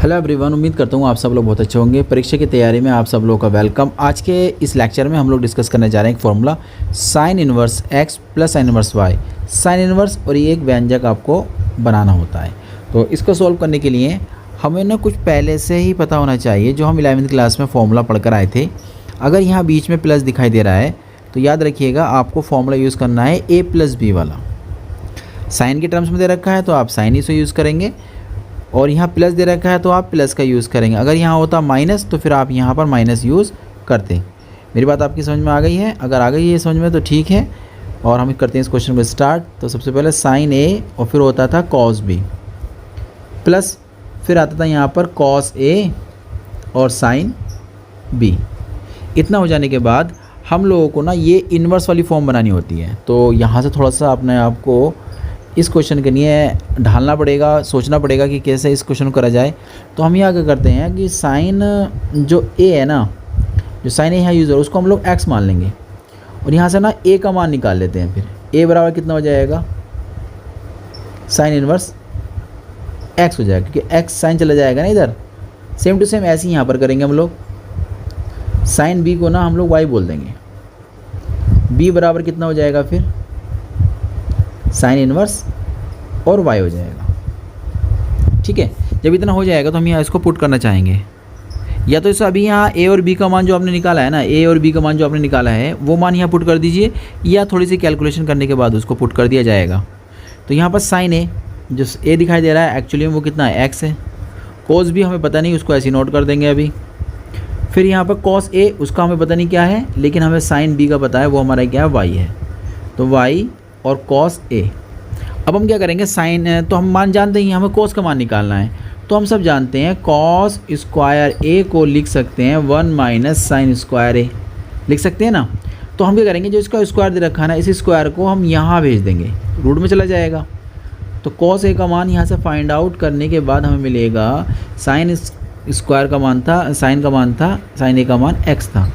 Hello everyone, उम्मीद करता हूँ आप सब लोग बहुत अच्छे होंगे। परीक्षा की तैयारी में आप सब लोगों का वेलकम। आज के इस लेक्चर में हम लोग डिस्कस करने जा रहे हैं एक formula sine inverse x plus sine inverse y. Sine inverse और ये एक व्यंजक आपको बनाना होता है। तो इसको सॉल्व करने के लिए हमें ना कुछ पहले से ही पता होना चाहिए, जो हम 11वीं क्लास में फॉर्मूला पढ़कर आए थे। अगर यहाँ बीच में प्लस दिखाई दे रहा है तो याद रखिएगा आपको फॉर्मूला यूज़ करना है ए प्लस बी वाला। साइन के टर्म्स में दे रखा है तो आप साइन ही से यूज़ करेंगे, और यहाँ प्लस दे रखा है तो आप प्लस का यूज़ करेंगे। अगर यहाँ होता माइनस तो फिर आप यहाँ पर माइनस यूज़ करते। मेरी बात आपकी समझ में आ गई है? अगर आ गई है समझ में तो ठीक है। और हम करते हैं इस क्वेश्चन को स्टार्ट। तो सबसे पहले साइन ए और फिर होता था कॉस बी, प्लस फिर आता था यहाँ पर कॉस ए और साइन बी। इतना हो जाने के बाद हम लोगों को ना ये इन्वर्स वाली फॉर्म बनानी होती है। तो यहाँ से थोड़ा सा अपने आप को इस क्वेश्चन के लिए ढालना पड़ेगा, सोचना पड़ेगा कि कैसे इस क्वेश्चन को करा जाए। तो हम यहाँ क्या करते हैं कि साइन जो ए है ना, जो साइन ए यहाँ यूज़ है उसको हम लोग एक्स मान लेंगे, और यहाँ से ना ए का मान निकाल लेते हैं। फिर ए बराबर कितना हो जाएगा, साइन इनवर्स एक्स हो जाएगा, क्योंकि एक्स साइन चला जाएगा ना इधर। सेम टू सेम ऐसे ही यहाँ पर करेंगे हम लोग। साइन बी को ना हम लोग वाई बोल देंगे। बी बराबर कितना हो जाएगा, फिर साइन इनवर्स और y हो जाएगा। ठीक है, जब इतना हो जाएगा तो हम यहाँ इसको पुट करना चाहेंगे। या तो इसे अभी यहाँ a और b का मान जो आपने निकाला है ना, a और b का मान जो आपने निकाला है वो मान यहाँ पुट कर दीजिए, या थोड़ी सी कैलकुलेशन करने के बाद उसको पुट कर दिया जाएगा। तो यहाँ पर साइन a जो a दिखाई दे रहा है एक्चुअली में वो कितना है, x है। कॉस b हमें पता नहीं, उसको ऐसे नोट कर देंगे अभी। फिर यहाँ पर कॉस a उसका हमें पता नहीं क्या है, लेकिन हमें साइन b का पता है, वो हमारा क्या है, y है। तो y और कॉस ए। अब हम क्या करेंगे, साइन तो हम मान जानते हैं, हमें कॉस का मान निकालना है। तो हम सब जानते हैं कॉस स्क्वायर ए को लिख सकते हैं 1 माइनस साइन स्क्वायर ए, लिख सकते हैं ना। तो हम क्या करेंगे, जो इसका स्क्वायर दे रखा है ना, इस स्क्वायर को हम यहाँ भेज देंगे, रूट में चला जाएगा। तो कॉस ए का मान यहाँ से फाइंड आउट करने के बाद हमें मिलेगा साइन स्क्वायर का मान था, साइन का मान था, साइन ए का मान एक्स था,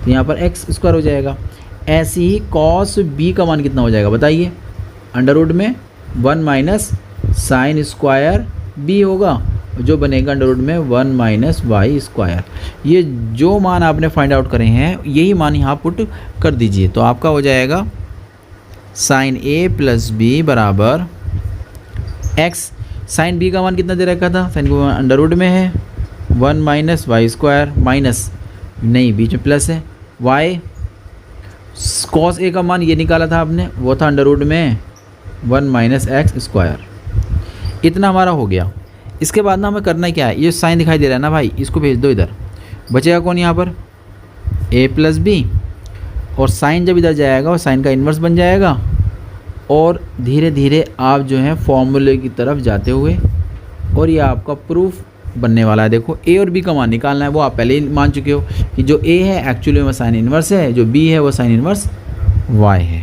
तो यहाँ पर एक्स स्क्वायर हो जाएगा। ऐसे ही कॉस बी का मान कितना हो जाएगा बताइए, अंडर रूट में 1 माइनस साइन स्क्वायर बी होगा, जो बनेगा अंडर रूट में 1 माइनस वाई स्क्वायर। ये जो मान आपने फाइंड आउट करे हैं यही मान यहाँ पुट कर दीजिए। तो आपका हो जाएगा साइन ए प्लस बी बराबर एक्स। साइन बी का मान कितना दे रखा था, साइन का मान अंडर रूट में है 1 माइनस वाई स्क्वायर, माइनस नहीं बीच में प्लस है, वाई कॉस ए का मान ये निकाला था आपने, वो था अंडर रूट में 1 माइनस एक्स स्क्वायर। इतना हमारा हो गया। इसके बाद ना हमें करना क्या है, ये साइन दिखाई दे रहा है ना भाई, इसको भेज दो इधर। बचेगा कौन यहाँ पर, ए प्लस बी, और साइन जब इधर जाएगा और साइन का इन्वर्स बन जाएगा। और धीरे धीरे आप जो है फॉर्मूले की तरफ जाते हुए, और ये आपका प्रूफ बनने वाला है। देखो ए और बी का मान निकालना है, वो आप पहले ही मान चुके हो कि जो ए है एक्चुअली में साइन इन्वर्स है, जो बी है वो साइन इन्वर्स वाई है।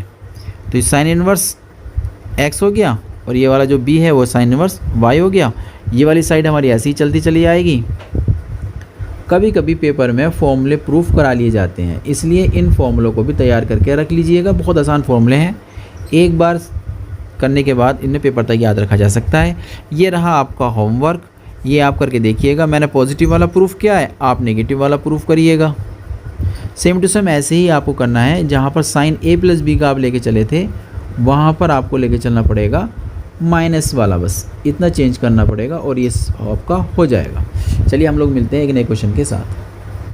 तो इस साइन इन्वर्स एक्स हो गया, और ये वाला जो बी है वो साइन इन्वर्स वाई हो गया। ये वाली साइड हमारी ऐसी ही चलती चली आएगी। कभी कभी पेपर में फॉर्मूले प्रूफ करा लिए जाते हैं, इसलिए इन फॉर्मूलों को भी तैयार करके रख लीजिएगा। बहुत आसान फॉर्मूले हैं, एक बार करने के बाद इन्हें पेपर तक याद रखा जा सकता है। ये रहा आपका होमवर्क, ये आप करके देखिएगा। मैंने पॉजिटिव वाला प्रूफ किया है, आप नेगेटिव वाला प्रूफ करिएगा। सेम टू सेम ऐसे ही आपको करना है। जहाँ पर साइन ए प्लस बी का आप लेके चले थे, वहाँ पर आपको लेके चलना पड़ेगा माइनस वाला, बस इतना चेंज करना पड़ेगा और ये आपका हो जाएगा। चलिए हम लोग मिलते हैं एक नए क्वेश्चन के साथ।